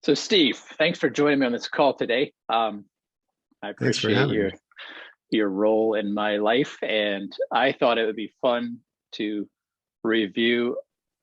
So, Steve, thanks for joining me on this call today. I Thanks for appreciate having your me. your role in my life, and I thought it would be fun to review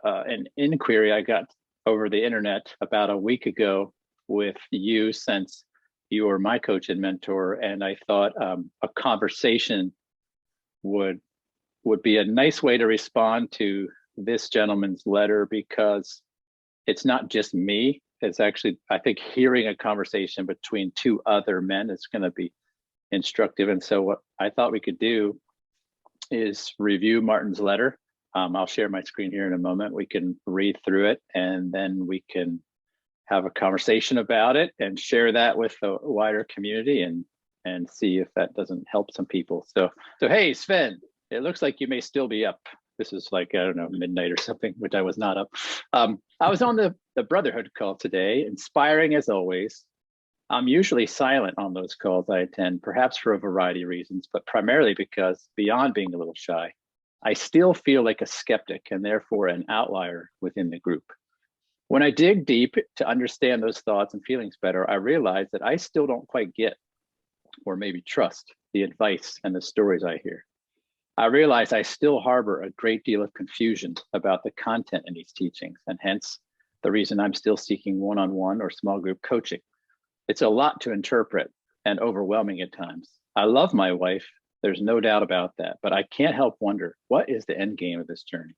an inquiry I got over the internet about a week ago with you, since you are my coach and mentor, and I thought a conversation would would be a nice way to respond to this gentleman's letter because it's not just me. It's actually, I think, hearing a conversation between two other men is going to be instructive. And so, what I thought we could do is review Martin's letter. I'll share my screen here in a moment. We can read through it and then we can have a conversation about it and share that with the wider community and see if that doesn't help some people. So hey, Sven, it looks like you may still be up. This is like, I don't know, midnight or something, which I was not up. I was on the brotherhood call today, inspiring as always. I'm usually silent on those calls I attend, perhaps for a variety of reasons, but primarily because beyond being a little shy, I still feel like a skeptic and therefore an outlier within the group. When I dig deep to understand those thoughts and feelings better, I realize that I still don't quite get, or maybe trust, the advice and the stories I hear. I realize I still harbor a great deal of confusion about the content in these teachings, and hence the reason I'm still seeking one-on-one or small group coaching. It's a lot to interpret and overwhelming at times. I love my wife, there's no doubt about that, but I can't help wonder, what is the end game of this journey?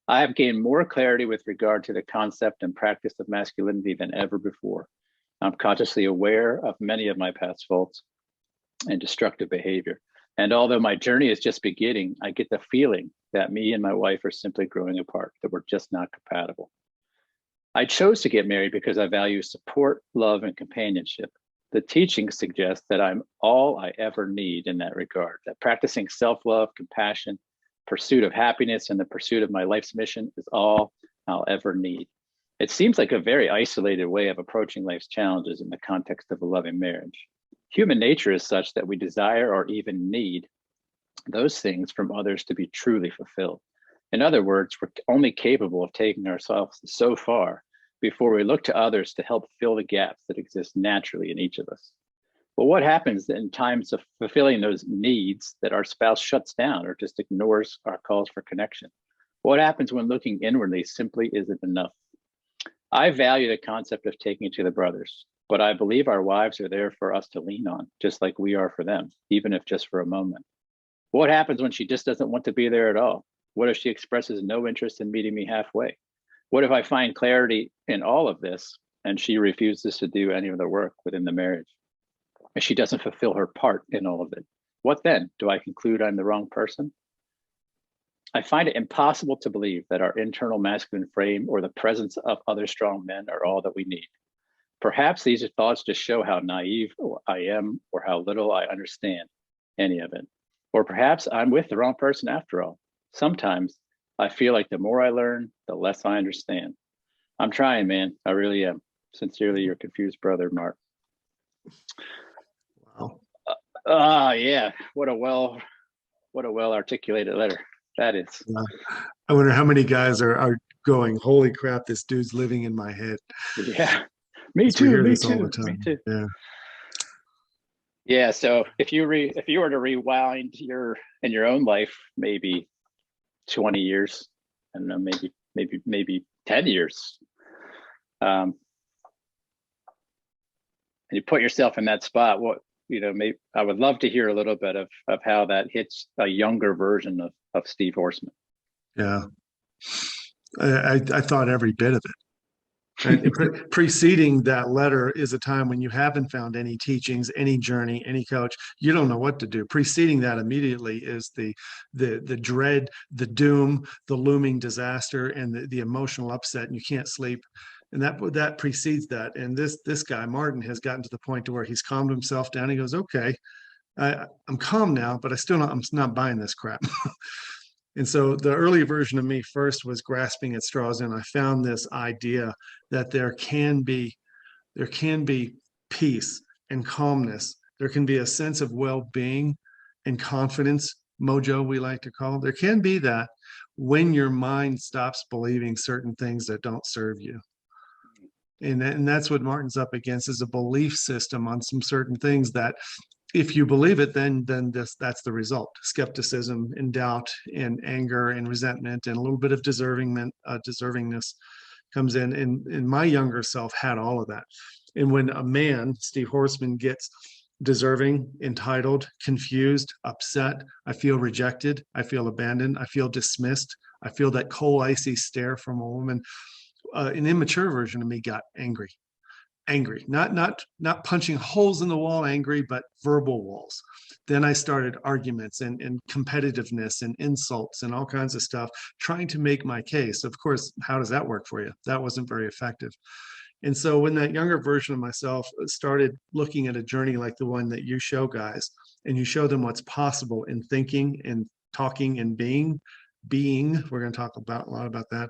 I have gained more clarity with regard to the concept and practice of masculinity than ever before. I'm consciously aware of many of my past faults and destructive behavior. And although my journey is just beginning, I get the feeling that me and my wife are simply growing apart, that we're just not compatible. I chose to get married because I value support, love, and companionship. The teaching suggests that I'm all I ever need in that regard, that practicing self-love, compassion, pursuit of happiness, and the pursuit of my life's mission is all I'll ever need. It seems like a very isolated way of approaching life's challenges in the context of a loving marriage. Human nature is such that we desire or even need those things from others to be truly fulfilled. In other words, we're only capable of taking ourselves so far before we look to others to help fill the gaps that exist naturally in each of us. But what happens in times of fulfilling those needs that our spouse shuts down or just ignores our calls for connection? What happens when looking inwardly simply isn't enough? I value the concept of taking it to the brothers, but I believe our wives are there for us to lean on, just like we are for them, even if just for a moment. What happens when she just doesn't want to be there at all? What if she expresses no interest in meeting me halfway? What if I find clarity in all of this and she refuses to do any of the work within the marriage? If she doesn't fulfill her part in all of it, what then? Do I conclude I'm the wrong person? I find it impossible to believe that our internal masculine frame or the presence of other strong men are all that we need. Perhaps these thoughts just show how naive I am or how little I understand any of it. Or perhaps I'm with the wrong person after all. Sometimes I feel like the more I learn, the less I understand. I'm trying, man. I really am. Sincerely, your confused brother, Mark. Wow. Yeah. What a well articulated letter that is. Yeah. I wonder how many guys are going, holy crap, this dude's living in my head. Yeah. Me Because we too. hear Me this all the too. Me time. too. Yeah. Yeah. So if you were to rewind in your own life, maybe 20 years, I don't know, maybe 10 years, um, and you put yourself in that spot, what, maybe I would love to hear a little bit of how that hits a younger version of Steve Horsmon. Yeah. I thought every bit of it. Right? Preceding that letter is a time when you haven't found any teachings, any journey, any coach. You don't know what to do. Preceding that immediately is the dread, the doom, the looming disaster, and the emotional upset, and you can't sleep. And that precedes that. And this guy Martin has gotten to the point to where he's calmed himself down. He goes, okay, I'm calm now, but I'm not buying this crap. And so the early version of me first was grasping at straws, and I found this idea that there can be peace and calmness. There can be a sense of well-being and confidence, mojo we like to call. There can be that when your mind stops believing certain things that don't serve you. And that's what Martin's up against, is a belief system on some certain things that if you believe it, then that's the result. Skepticism and doubt and anger and resentment and a little bit of deservingness comes in. And my younger self had all of that. And when a man, Steve Horsmon, gets deserving, entitled, confused, upset, I feel rejected, I feel abandoned, I feel dismissed, I feel that cold, icy stare from a woman. An immature version of me got angry, not punching holes in the wall angry, but verbal walls. Then I started arguments and competitiveness and insults and all kinds of stuff, trying to make my case. Of course, how does that work for you? That wasn't very effective. And so when that younger version of myself started looking at a journey like the one that you show guys, and you show them what's possible in thinking and talking and being, we're going to talk about a lot about that.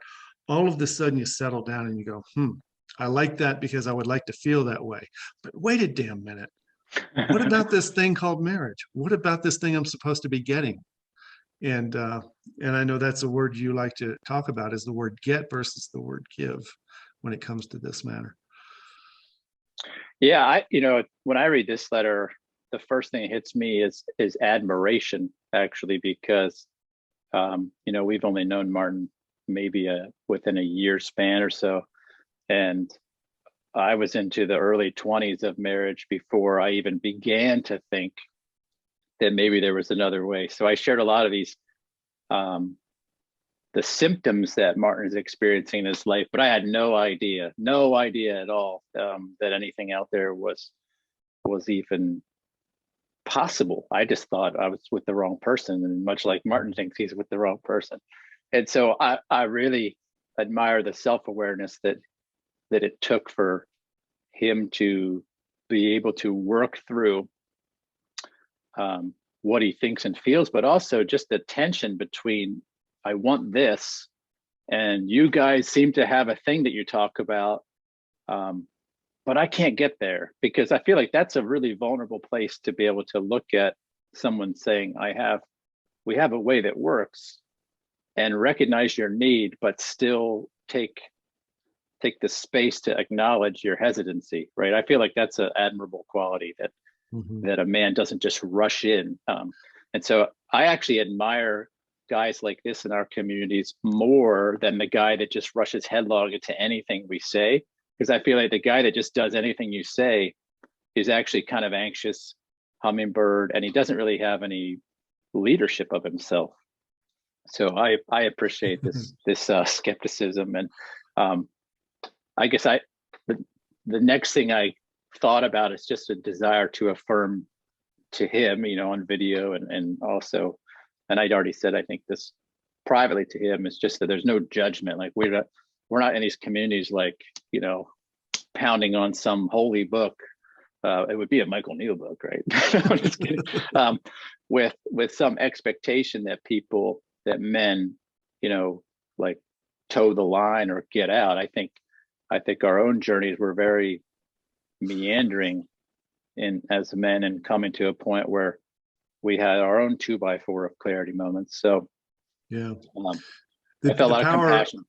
All of a sudden you settle down and you go, I like that because I would like to feel that way. But wait a damn minute. What about this thing called marriage? What about this thing I'm supposed to be getting? And I know that's a word you like to talk about, is the word get versus the word give when it comes to this matter. Yeah, when I read this letter, the first thing that hits me is admiration, actually, because we've only known Martin maybe within a year span or so. And I was into the early 20s of marriage before I even began to think that maybe there was another way. So I shared a lot of these, the symptoms that Martin is experiencing in his life, but I had no idea at all that anything out there was even possible. I just thought I was with the wrong person, and much like Martin thinks he's with the wrong person. And so I really admire the self-awareness that it took for him to be able to work through what he thinks and feels, but also just the tension between, I want this, and you guys seem to have a thing that you talk about, but I can't get there, because I feel like that's a really vulnerable place to be able to look at someone saying, we have a way that works, and recognize your need, but still take the space to acknowledge your hesitancy, right? I feel like that's an admirable quality that a man doesn't just rush in. And so I actually admire guys like this in our communities more than the guy that just rushes headlong into anything we say, because I feel like the guy that just does anything you say is actually kind of anxious, hummingbird, and he doesn't really have any leadership of himself. So I appreciate this skepticism. And I guess the next thing I thought about is just a desire to affirm to him, on video, and also, and I'd already said, I think this privately to him, is just that there's no judgment. like we're not in these communities like pounding on some holy book. It would be a Michael Neal book, right? I'm just kidding. With some expectation that men like toe the line or get out. I think our own journeys were very meandering as men, and coming to a point where we had our own 2x4 of clarity moments. So yeah, I felt a lot of compassion.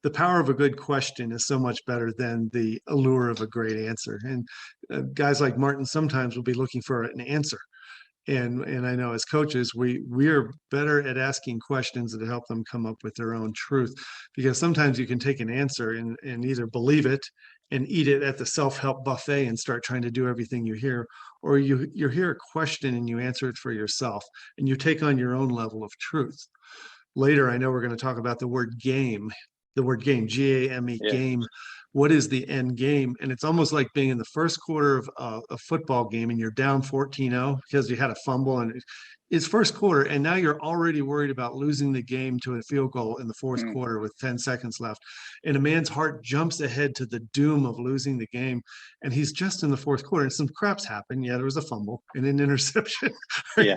The power of a good question is so much better than the allure of a great answer. And guys like Martin sometimes will be looking for an answer. And I know as coaches, we're better at asking questions that help them come up with their own truth, because sometimes you can take an answer and either believe it and eat it at the self-help buffet and start trying to do everything you hear, or you hear a question and you answer it for yourself and you take on your own level of truth. Later, I know we're going to talk about the word game, G-A-M-E, Yeah. game. What is the end game? And it's almost like being in the first quarter of a football game and you're down 14-0 because you had a fumble, and it's first quarter, and now you're already worried about losing the game to a field goal in the fourth quarter with 10 seconds left. And a man's heart jumps ahead to the doom of losing the game, and he's just in the fourth quarter, and some craps happen. Yeah, there was a fumble and an interception. Right? Yeah.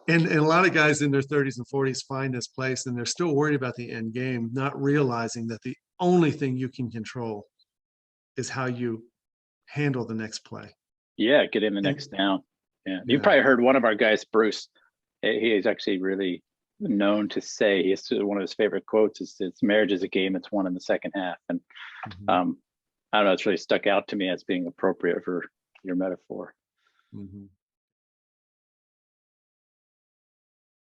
And a lot of guys in their 30s and 40s find this place, and they're still worried about the end game, not realizing that the only thing you can control is how you handle the next play. Yeah, get in the next down. Yeah. You probably heard one of our guys, Bruce. He is actually really known to say, one of his favorite quotes is, "Marriage is a game. It's won in the second half." And I don't know, it's really stuck out to me as being appropriate for your metaphor. Mhm.